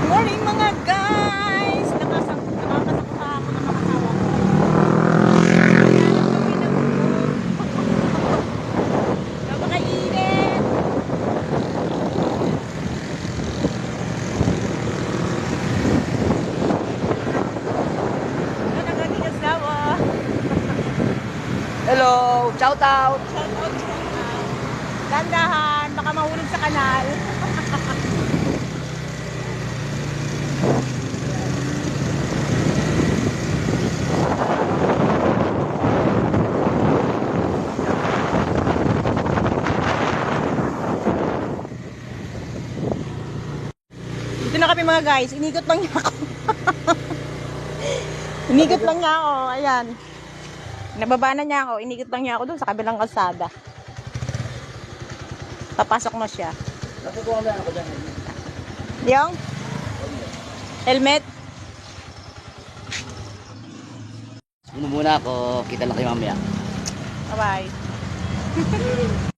Morning mga guys! Nakakasakot ako ng mga asawa ko. Napakainit! Ano naging asawa? Hello, shout out. Shout out, shout out. Dandahan, baka mahulog sa kanal. Dito na kami mga guys, inikot lang niya ako. Inikot lang niya ako, ayan. Nababa na niya ako, inikot lang niya ako doon sa kabilang kalsada. Papasok na siya. Natutuwa ba ako dyan? Yung? Helmet? Muna ako, kita lang kayo mamaya. Bye-bye.